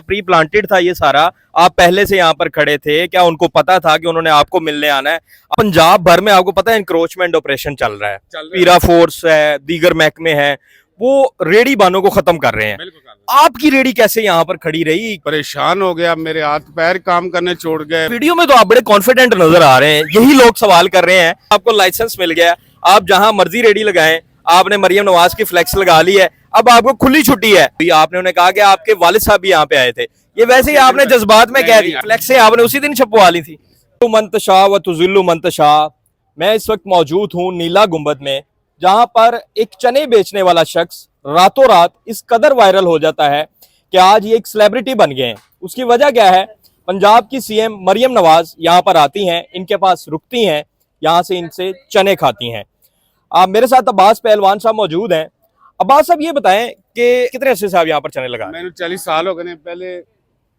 Pre planted था ये सारा? आप पहले से यहाँ पर खड़े थे, क्या उनको पता था कि उन्होंने आपको मिलने आना है? पंजाब भर में आपको पता है इंक्रोचमेंट ऑपरेशन चल रहा है, पीरा फोर्स है, दीगर महकमे हैं, वो रेडी बानों को खत्म कर रहे हैं। आपकी रेडी कैसे यहाँ पर खड़ी रही? परेशान हो गया, मेरे हाथ पैर काम करने छोड़ गए। वीडियो में तो आप बड़े कॉन्फिडेंट नजर आ रहे हैं, यही लोग सवाल कर रहे हैं। आपको लाइसेंस मिल गया, आप जहां मर्जी रेडी लगाएं, आपने मरियम नवाज की फ्लेक्स लगा ली है, अब आपको खुली छुट्टी है। आपने उन्हें कहा कि आपके वालिद साहब भी यहाँ पे आए थे, ये वैसे ही आपने जज्बात में कह दिया। फ्लेक्सें आपने उसी दिन छपवा ली थी। तो मंतशा व तुजिल्लु मंतशा, मैं इस वक्त मौजूद हूँ नीला गुंबद में, जहां पर एक चने बेचने वाला शख्स रातों रात इस कदर वायरल हो जाता है कि आज ये एक सेलिब्रिटी बन गए हैं। उसकी वजह क्या है? पंजाब की सीएम मरियम नवाज यहाँ पर आती हैं, इनके पास रुकती हैं, यहाँ से इनसे चने खाती हैं। आप मेरे साथ अब्बास पहलवान साहब मौजूद हैं। अब्बास साहब ये बताएं कि कितने अरसे से आप यहाँ पर चने लगा? मैंने 40 साल हो गए। पहले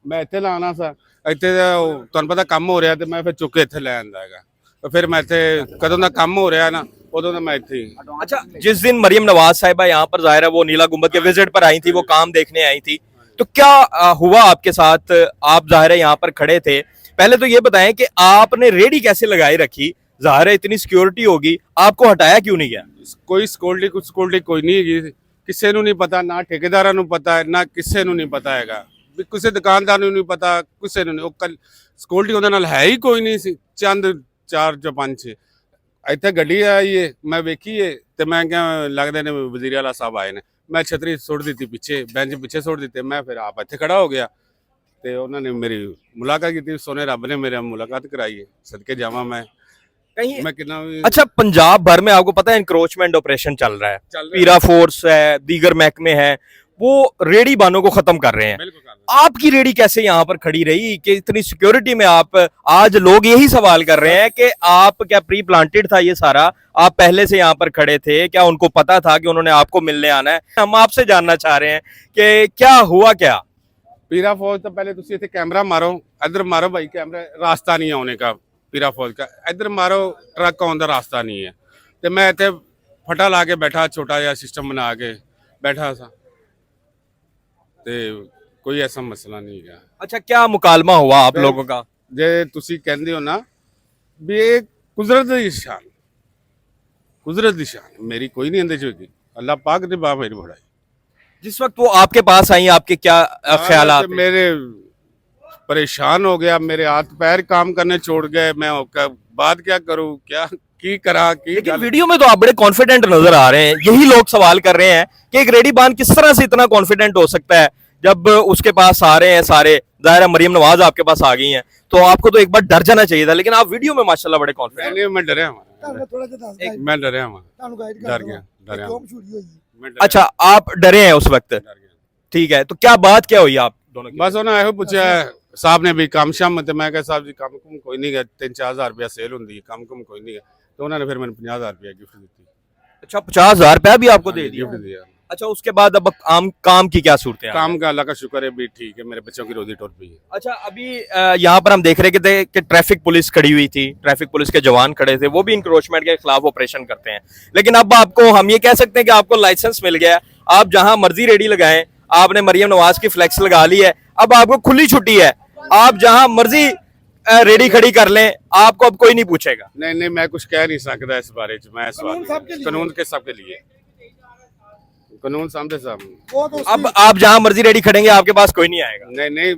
मैं ਇੱਥੇ ਲਾਣਾ ਸੀ, ਇੱਥੇ ਤੁਹਾਨੂੰ ਪਤਾ ਕੰਮ ਹੋ ਰਿਹਾ ਤੇ ਮੈਂ ਫਿਰ ਚੁੱਕ ਕੇ ਇੱਥੇ ਲੈ ਆਂਦਾ ਹੈਗਾ। तो फिर मैं ਇੱਥੇ ਕਦੋਂ ਦਾ ਕੰਮ ਹੋ ਰਿਹਾ ਨਾ उदों तो मैं इत्थे ही। अच्छा, जिस दिन मरियम नवाज साहिबा यहाँ पर जाहिर है वो नीला गुंबद के विजिट पर आई थी, वो काम देखने आई थी, तो क्या हुआ आपके साथ? आप जाहिर है यहाँ पर खड़े थे, पहले तो ये बताएं कि आपने रेडी कैसे लगाई रखी? जाहिर है इतनी सिक्योरिटी होगी, आपको हटाया क्यों नहीं गया? कोई सिक्योरिटी कोई नहीं है, किसी ਨੂੰ नहीं पता, ना ठेकेदारां ਨੂੰ पता है, ना किसी ਨੂੰ नहीं पता हैगा, किसी दुकानदार ਨੂੰ नहीं पता, किसी ਨੂੰ नहीं। कल सिक्योरिटी ਉਹਦੇ ਨਾਲ है ही कोई नहीं सी, चंद 4 ਜਾਂ 5 ਇੱਥੇ ਗੱਡੀ ਆਈ ਏ, ਮੈਂ ਵੇਖੀ ਏ ਤੇ ਮੈਂ ਕਿਹਾ ਲੱਗਦੇ ਨੇ ਵਜ਼ੀਰ ਆਲਾ ਸਾਹਿਬ ਆਏ ਨੇ। ਮੈਂ ਛਤਰੀ ਸੁੱਟ ਦਿੱਤੀ ਪਿੱਛੇ, ਬੈਂਚ ਪਿੱਛੇ ਸੁੱਟ ਦਿੱਤੇ, ਮੈਂ ਫਿਰ ਆਪ ਇੱਥੇ ਖੜਾ ਹੋ ਗਿਆ ਤੇ ਉਹਨਾਂ ਨੇ ਮੇਰੀ ਮੁਲਾਕਾਤ ਕੀਤੀ। ਸੋਨੇ ਰੱਬ ਨੇ मेरे मुलाकात कराई है, सदके जावा मैं कहीं मैं कितना। अच्छा, पंजाब भर में आपको पता है इंक्रोचमेंट ऑपरेशन चल रहा है, पीरा फोर्स है, दीगर महकमे हैं, वो रेडी बानों को खत्म कर रहे हैं। आपकी रेडी कैसे यहाँ पर खड़ी रही कि इतनी सिक्योरिटी में आप? आज लोग यही सवाल कर रहे हैं कि आप क्या प्री प्लांटेड था ये सारा? आप पहले से यहाँ पर खड़े थे, क्या उनको पता था कि उन्होंने आपको मिलने आना है? हम आपसे जानना चाह रहे हैं कि क्या हुआ क्या? पीरा फौज तो पहले तुम इतने कैमरा मारो, इधर मारो भाई कैमरा, रास्ता नहीं आने का पीरा फौज का, इधर मारो ट्रक आने का रास्ता नहीं है। तो मैं इतने फटा ला के बैठा, छोटा जहा सिस्टम बना के बैठा सा, ते कोई ऐसा मसला नहीं है। अच्छा, क्या मुकालमा हुआ आप लोगों का? जे तुसी कहंदे हो ना भी ये कुदरत दी शान, कुदरत दी शान, मेरी कोई नहीं अंदर होगी, अल्लाह पाक ने बा मेरी बढ़ाई। जिस वक्त वो आपके पास आई, आपके क्या ख्यालात? मेरे परेशान हो गया, मेरे हाथ पैर काम करने छोड़ गए, मैं बात क्या करूं, क्या की करा की। लेकिन वीडियो में तो आप बड़े कॉन्फिडेंट नजर आ रहे हैं, यही लोग सवाल कर रहे हैं कि एक रेडी बान किस तरह से इतना कॉन्फिडेंट हो सकता है जब उसके पास आ रहे हैं सारे। जाहिर है मरियम नवाज आपके पास आ गई हैं, तो आपको तो एक बार डर जाना चाहिए था, लेकिन आप वीडियो में माशाल्लाह बड़े कॉन्फिडेंट। मैं डरे मैं डर गया। अच्छा, आप डरे हैं उस वक्त, ठीक है, तो क्या बात क्या हुई आप दोनों की? बस उन्होंने यो पूछा साहब ने भी काम शाम, तो मैं कहा साहब जी काम कुम कोई नहीं है, 3-4 हज़ार रुपया सेल होंगी है, काम कुम कोई नहीं है। तो उन्होंने फिर मैंने 50,000 रुपया गिफ्ट दी। अच्छा, 50,000 रुपया भी आपको दे दिया? गिफ्ट दिया। अच्छा, उसके बाद अब काम की क्या सूरत है? काम का अल्लाह का शुक्र है भी ठीक है, मेरे बच्चों की रोजी टोर भी है। अच्छा, अभी यहाँ पर हम देख रहे थे कि ट्रैफिक पुलिस खड़ी हुई थी, ट्रैफिक पुलिस के जवान खड़े थे, वो भी इंक्रोचमेंट के खिलाफ ऑपरेशन करते हैं, लेकिन अब आपको हम ये कह सकते हैं कि आपको लाइसेंस मिल गया, आप जहां मर्जी रेडी लगाएं, आपने मरियम नवाज की फ्लेक्स लगा ली है, अब आपको खुली छुट्टी है, आप जहां मर्जी रेडी खड़ी कर लें, आपको अब कोई नहीं पूछेगा। नहीं, मैं कुछ कह नहीं सकता इस बारे में। मैं कानून के सबके लिए, कानून सामने सामने। अब आप जहां मर्जी रेडी खड़ेंगे, आपके पास कोई नहीं आएगा। नहीं,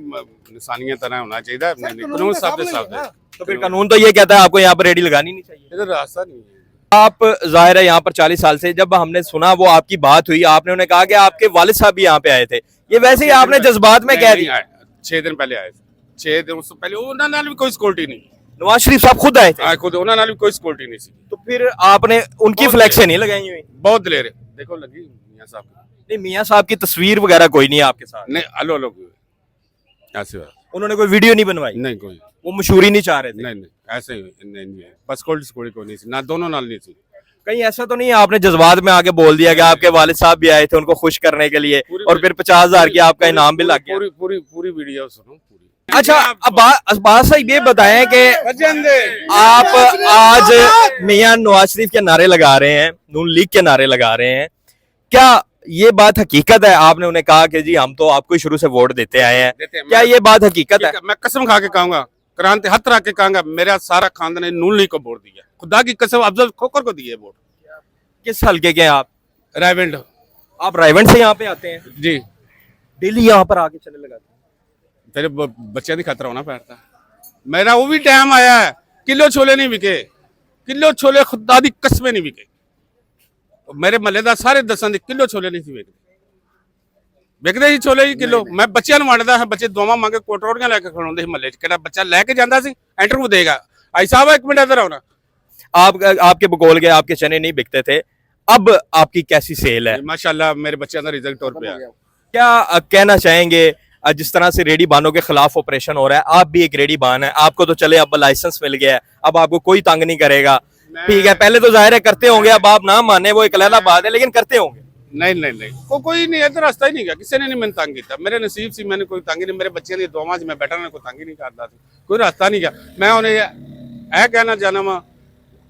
इंसानियत तरह होना चाहिए, कानून सामने सामने। तो फिर कानून तो ये कहता है आपको यहाँ पर रेडी लगानी नहीं चाहिए। इधर रास्ता नहीं है। आप जाहिर है यहाँ पर 40 साल से, जब हमने सुना वो आपकी बात हुई, आपने उन्हें कहा कि आपके वालिद साहब भी यहाँ पे आए थे, ये वैसे ही आपने जज्बात में कह दिया? 6 दिन पहले आए, 6 दिन उससे पहले उन्होंने भी कोई सिक्योरिटी नहीं। नवाज शरीफ साहब खुद आए थे? खुद उन्होंने भी कोई सिक्योरिटी नहीं सी। तो फिर आपने उनकी फ्लैक्सें नहीं लगाई हुई? बहुत दिलेर देखो लगी मियां साहब। नहीं, मियां साहब की तस्वीर वगैरह कोई नहीं है आपके साथ? नहीं, अलो ऐसे बात। उन्होंने कोई वीडियो नहीं बनवाई? नहीं, कोई वो मशहूरी नहीं चाह रहे थे? नहीं, ऐसे ही नहीं है, बस सिक्योरिटी कोई नहीं सी, ना दोनों नाल नहीं सी। कहीं ऐसा तो नहीं है आपने जज्बात में आके बोल दिया कि आपके वालिद साहब भी आए थे उनको खुश करने के लिए, और फिर 50,000 की आपका इनाम भी लग गया? पूरी वीडियो सुनो पूरी। अच्छा, अब्बास साहब ये बताएं कि आप आज मियां नवाज शरीफ के नारे लगा रहे हैं, नून लीग के नारे लगा रहे हैं, क्या ये बात हकीकत है? आपने उन्हें कहा कि जी हम तो आपको ही शुरू से वोट देते आए हैं, देते हैं। क्या ये बात हकीकत है? मैं कसम खा के कहूंगा, क्रांति हाथ रख के कहूंगा, मेरा सारा खानदान ने नून लीग को वोट दिया, खुदा की कसम, अफजल खोखर को दिए वोट। किस हल्के के हैं आप? रायवेंड आप रायवंड से यहाँ पे आते हैं? जी। डेली यहाँ पर आके चले लगाते हैं? तेरे बच्चे की खतरा होना पड़ता। मेरा वो भी टाइम आया है, किलो छोले नहीं बिके, किलो छोले खुदा दी कसमें नहीं बिके। मेरे महल्लेदार सारे दसन किलो छोले नहीं बिकते, बिकते ही छोले ही किलो। मैं बच्चों ਨੂੰ ਵੰਡਦਾ ਹਾਂ, ਬੱਚੇ ਦੋਵਾਂ ਮੰਗੇ ਕੋਟਰੋੜੀਆਂ ਲੈ ਕੇ ਖੜਾਉਂਦੇ ਸੀ ਮਹੱਲੇ 'ਚ, ਕਿਹੜਾ ਬੱਚਾ ਲੈ ਕੇ ਜਾਂਦਾ ਸੀ ਇੰਟਰਵਿਊ देगा। आई साहब एक मिनट इधर आओ ना। आपके बकौल के आपके चने नहीं बिकते थे, अब आपकी कैसी सेल है? माशाल्लाह मेरे बच्चों का रिजल्ट और पे आ गया। क्या कहना चाहेंगे जिस तरह से रेडी बानों के खिलाफ ऑपरेशन हो रहा है? आप भी एक रेडी बान है, आपको तो चले अब लाइसेंस मिल गया है, अब आपको कोई तंग नहीं करेगा, ठीक है? पहले तो जाहिर है करते होंगे, अब आप ना माने वो एक अलग बात है, लेकिन करते होंगे। नहीं नहीं नहीं, कोई नहीं इधर रास्ता ही नहीं गया, किसी ने नहीं मैंने तंग किया, मेरे नसीब से मैंने कोई तंग नहीं, मेरे बच्चे ने दोवां च मैं बैठा ना कोई तंग ही नहीं करता, कोई रास्ता नहीं गया। मैं उन्हें यह कहना चाहना वा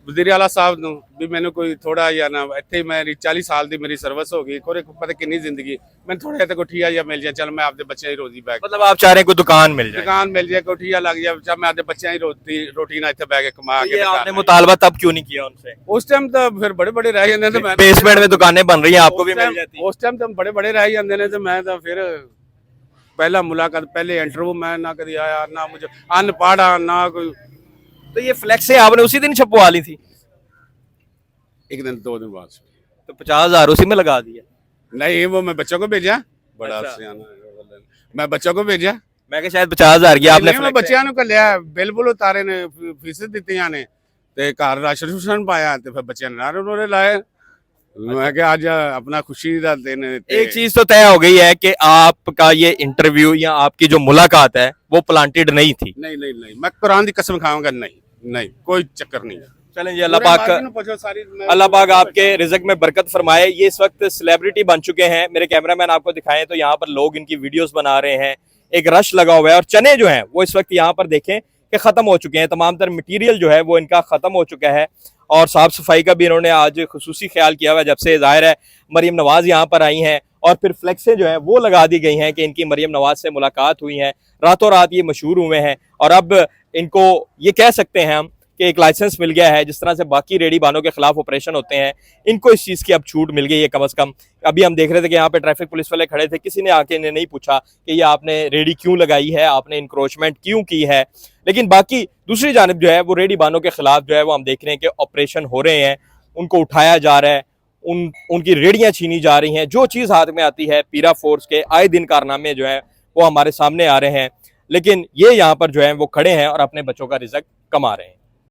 वजीर आला साहब ਨੂੰ ਵੀ ਮੈਨੂੰ ਕੋਈ ਥੋੜਾ ਜਾਂ ਨਾ ਇੱਥੇ ਮੇਰੀ 40 ਸਾਲ ਦੀ ਮੇਰੀ ਸਰਵਿਸ ਹੋ ਗਈ, ਕੋਰੇ ਪਤਾ ਕਿੰਨੀ ਜ਼ਿੰਦਗੀ, ਮੈਨੂੰ ਥੋੜਾ ਜਿਹਾ ਕੋਠੀਆ ਜਾਂ ਮਿਲ ਜਾਏ, ਚਲ ਮੈਂ ਆਪਦੇ ਬੱਚਿਆਂ ਦੀ ਰੋਜ਼ੀ ਬੈਗ, मतलब आप चाह रहे हैं कोई दुकान मिल जाए? दुकान मिल जाए, कोठीया लग जाए, चल मैं आपदे बच्चों की रोटी ना इतने बह के कमा ये के। आपने मुतालबा तब क्यों नहीं किया उनसे? उस टाइम तो फिर बड़े बड़े रह जाते तो मैं बेसमेंट में दुकानें बन रही हैं, आपको भी मिल जाती? उस टाइम तो बड़े बड़े रह जाते ने, तो मैं तो फिर पहला मुलाकात पहले इंटरव्यू मैं ना कभी आया, ना मुझे अनपढ़ ना कोई। तो ये फ्लैक्सें आपने उसी दिन छपवा ली थी? एक दिन 2 दिन बाद तो 50,000 उसी में लगा दिया? नहीं, वो मैं बच्चों को भेजा, बड़ा अच्छा। सियाना है, मैं बच्चों को भेजा, मैं शायद 50,000 की आपने मैं ਬੱਚਿਆਂ ਨੂੰ ਘੱਲਿਆ, ਬਿੱਲ ਬੁੱਲ ਉਤਾਰੇ ਨੇ, ਫੀਸ ਦਿੱਤੀਆਂ ਨੇ, ਤੇ ਘਰ ਰਾਸ਼ਨ ਰੂਸ਼ਨ ਪਾਇਆ, ਤੇ ਫਿਰ ਬੱਚਿਆਂ ਨੇ ਨਾਰੇ ਨੂਰੇ ਲਾਏ। मैं क्या आज अपना खुशी का दिन है। एक चीज तो तय हो गई है कि आपका ये इंटरव्यू या आपकी जो मुलाकात है वो प्लांटेड नहीं थी? नहीं नहीं नहीं, मैं कुरान की कसम खाऊंगा, नहीं नहीं कोई चक्कर नहीं है। चलें जी, अल्लाह पाक अल्लाह पाक आपके रिज़्क में बरकत फरमाए। ये इस वक्त सेलिब्रिटी बन चुके हैं, मेरे कैमरामैन आपको दिखाएं तो यहाँ पर लोग इनकी वीडियोस बना रहे हैं, एक रश लगा हुआ है, और चने जो हैं वो इस वक्त यहाँ पर देखें कि ख़त्म हो चुके हैं, तमाम तर मटीरियल जो है वो इनका ख़त्म हो चुका है, और साफ़ सफाई का भी इन्होंने आज खुसूसी ख्याल किया हुआ है। जब से जाहिर है मरीम नवाज़ यहाँ पर आई हैं, और फिर फ्लेक्सें जो हैं वो लगा दी गई हैं कि इनकी मरीम नवाज़ से मुलाकात हुई है, रातों रात ये मशहूर हुए हैं, और अब इनको ये कह सकते हैं हम कि एक लाइसेंस मिल गया है। जिस तरह से बाकी रेडी बानों के खिलाफ ऑपरेशन होते हैं, इनको इस चीज़ की अब छूट मिल गई है कम अज़ कम। अभी हम देख रहे थे कि यहाँ पे ट्रैफिक पुलिस वाले खड़े थे, किसी ने आके इन्हें नहीं पूछा कि ये आपने रेडी क्यों लगाई है, आपने इंक्रोचमेंट क्यों की है। लेकिन बाकी दूसरी जानब जो है वो रेडी बानों के खिलाफ जो है वो हम देख रहे हैं कि ऑपरेशन हो रहे हैं, उनको उठाया जा रहा है, उनकी रेडियाँ छीनी जा रही हैं। जो चीज़ हाथ में आती है, पीरा फोर्स के आए दिन कारनामे जो है वो हमारे सामने आ रहे हैं, लेकिन ये यहाँ पर जो है वो खड़े हैं और अपने बच्चों का रिज़्क कमा रहे हैं।